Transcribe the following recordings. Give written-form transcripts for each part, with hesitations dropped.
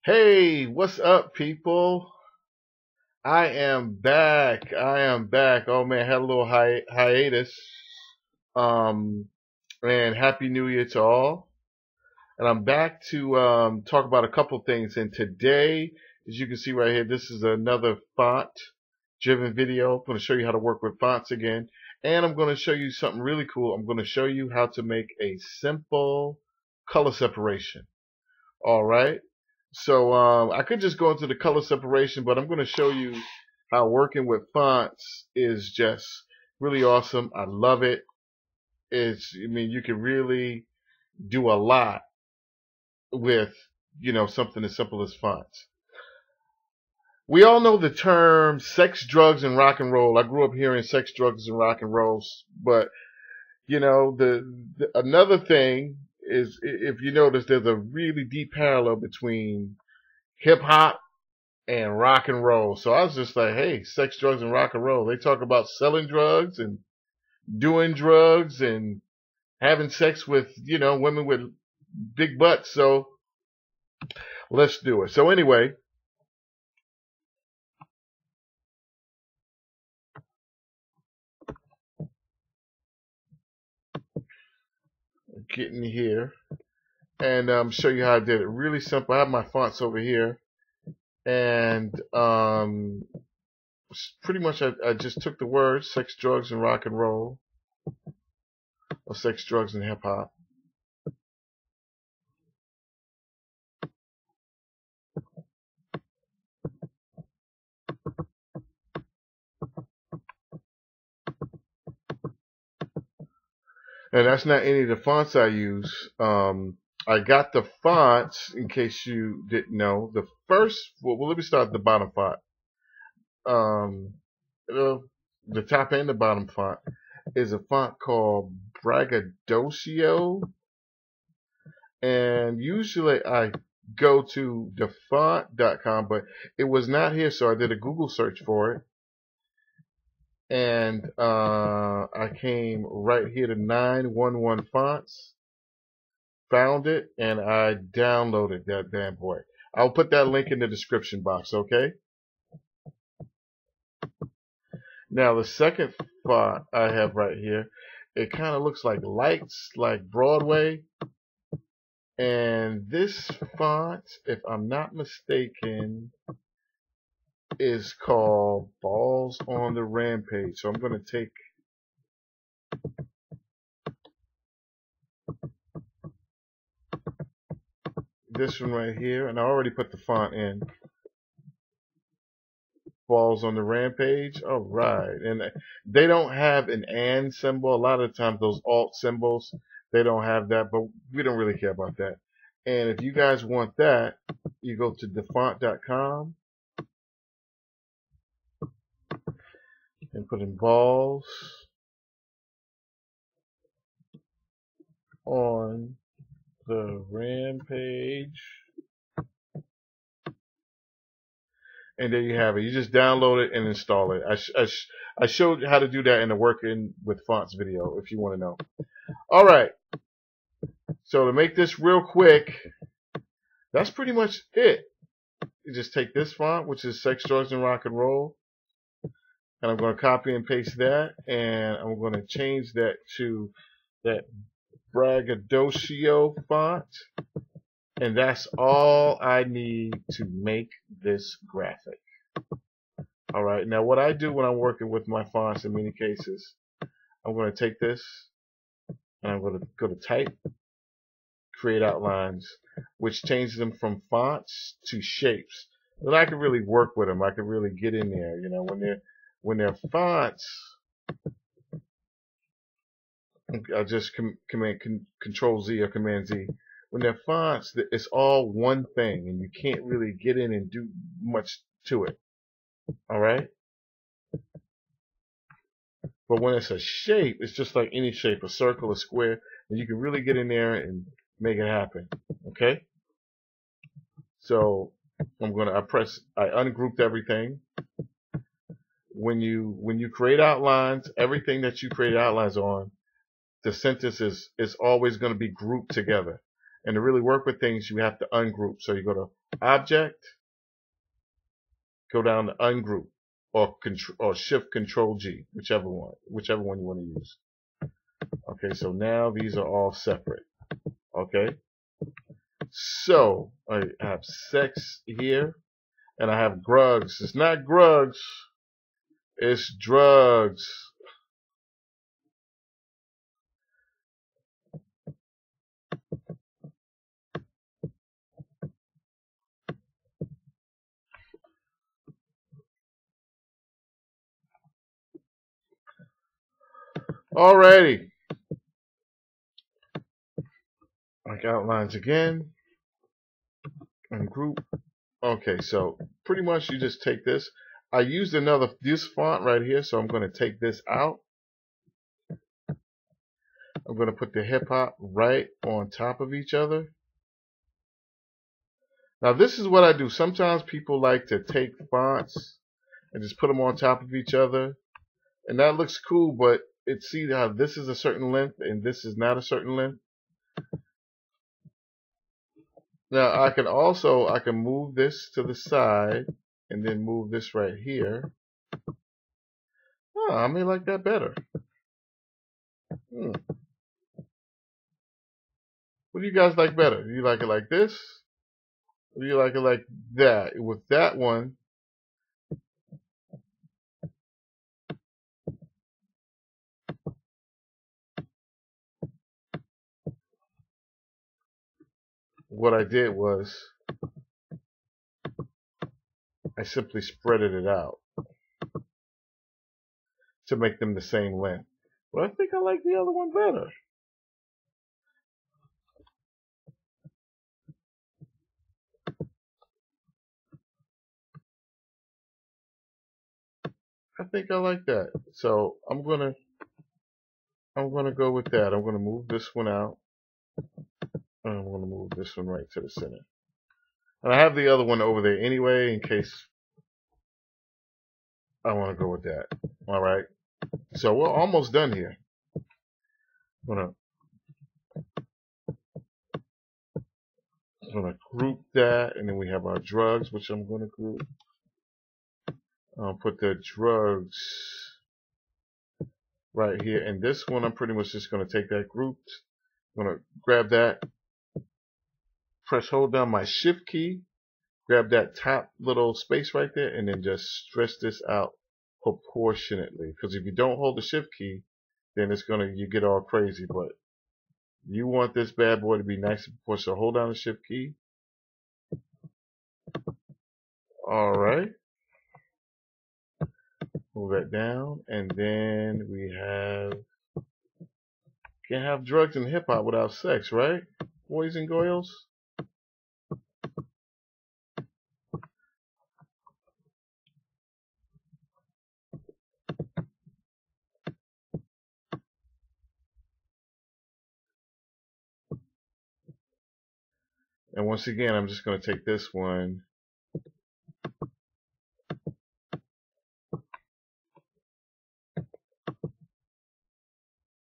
Hey, what's up, people? I am back. I am back. Oh man, had a little hiatus. Um, and happy New Year to all. And I'm back to talk about a couple things. And today, as you can see right here, this is another font-driven video. I'm going to show you how to work with fonts again, and I'm going to show you something really cool. I'm going to show you how to make a simple color separation. All right. So I could just go into the color separation, but I'm going to show you how working with fonts is just really awesome. I love it. I mean, you can really do a lot with, something as simple as fonts. We all know the term sex, drugs, and rock and roll. I grew up hearing sex, drugs, and rock and rolls, but another thing is, if you notice, there's a really deep parallel between hip hop and rock and roll. So I was just like, hey, sex, drugs, and rock and roll. They talk about selling drugs and doing drugs and having sex with, women with big butts. So let's do it. So anyway, getting here and show you how I did it. Really simple. I have my fonts over here, and pretty much I just took the words sex, drugs, and rock and roll, or sex, drugs, and hip hop. And that's not any of the fonts I use. I got the fonts, in case you didn't know. The first, well, let me start at the bottom font. The top and the bottom font is a font called Braggadocio. And usually I go to thefont.com, but it was not here, so I did a Google search for it. And I came right here to 911 Fonts, found it, and I downloaded that bad boy. I'll put that link in the description box, okay? Now the second font I have right here, it kind of looks like lights, like Broadway. And this font, if I'm not mistaken, is called Balls on the Rampage. So I'm going to take this one right here, and I already put the font in. Balls on the Rampage. All right. And they don't have an and symbol. A lot of the times those alt symbols, they don't have that, but we don't really care about that. And if you guys want that, you go to thefont.com and put in balls on the Rampage. And there you have it. You just download it and install it. I showed you how to do that in the working with fonts video, if you want to know. All right. So to make this real quick, that's pretty much it. You just take this font, which is sex, drugs, and rock and roll, and I'm going to copy and paste that, and I'm going to change that to that Braggadocio font, and that's all I need to make this graphic. All right. Now what I do when I'm working with my fonts in many cases, I'm going to take this and I'm going to go to type, create outlines, which changes them from fonts to shapes. And I can really work with them. I can really get in there. When they're fonts, I just Control Z or Command Z. When they're fonts, it's all one thing, and you can't really get in and do much to it. All right. But when it's a shape, it's just like any shape, a circle, a square, and you can really get in there and make it happen. Okay. So I ungrouped everything. When you create outlines, everything that you create outlines on, the sentence is always going to be grouped together. And to really work with things, you have to ungroup. So you go to Object, go down to Ungroup, or Shift Control G, whichever one you want to use. Okay, so now these are all separate. Okay, so I have sex here, and I have drugs. It's not drugs, it's drugs. Alrighty. Like outlines again. And group. Okay, so pretty much you just take this. I used this font right here, so I'm going to take this out. I'm going to put the hip hop right on top of each other. Now this is what I do. Sometimes people like to take fonts and just put them on top of each other. And that looks cool, but see how this is a certain length and this is not a certain length. Now I can move this to the side and then move this right here. Oh, I may like that better. What do you guys like better? Do you like it like this? Or do you like it like that? With that one, what I did was I simply spreaded it out to make them the same length. But I think I like the other one better. I think I like that. So I'm gonna go with that. I'm gonna move this one out. And I'm gonna move this one right to the center. And I have the other one over there anyway in case I want to go with that. Alright. So we're almost done here. I'm gonna group that, and then we have our drugs, which I'm gonna group. I'll put the drugs right here, and this one I'm pretty much just gonna take that grouped. I'm gonna grab that, hold down my shift key, grab that top little space right there, and then just stretch this out proportionately. Because if you don't hold the shift key, then you get all crazy. But you want this bad boy to be nice and proportional. So hold down the shift key. Alright. Move that down, and then we can't have drugs and hip hop without sex, right? Boys and girls. And once again, I'm just going to take this one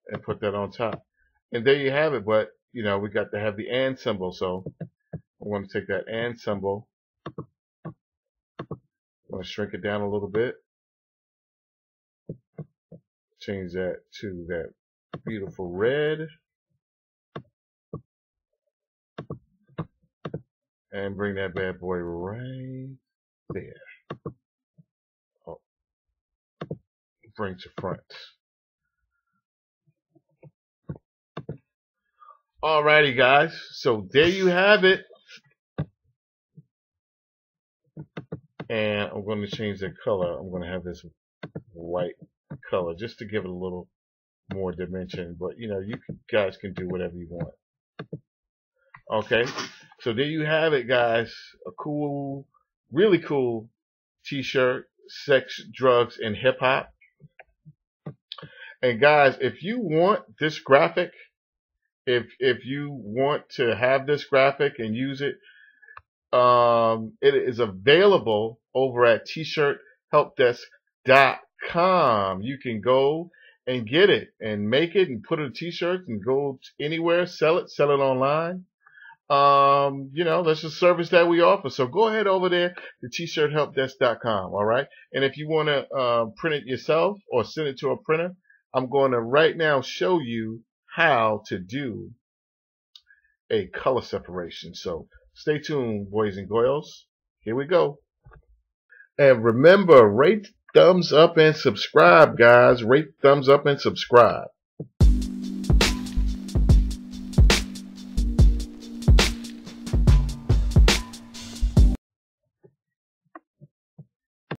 and put that on top. And there you have it. But, we got to have the and symbol. So I'm going to take that and symbol. I'm going to shrink it down a little bit. Change that to that beautiful red. And bring that bad boy right there. Oh. Bring to front. Alrighty, guys. So there you have it. And I'm going to change the color. I'm going to have this white color just to give it a little more dimension. But, you guys can do whatever you want. Okay. So there you have it, guys. A cool, really cool t-shirt, sex, drugs, and hip hop. And guys, if you want this graphic, if you want to have this graphic and use it, it is available over at tshirthelpdesk.com. You can go and get it and make it and put it in t-shirts and go anywhere, sell it online. That's a service that we offer. So go ahead over there to t-shirthelpdesk.com. All right. And if you want to print it yourself or send it to a printer, I'm going to right now show you how to do a color separation. So stay tuned, boys and girls. Here we go. And remember, rate, thumbs up, and subscribe, guys. Rate, thumbs up, and subscribe.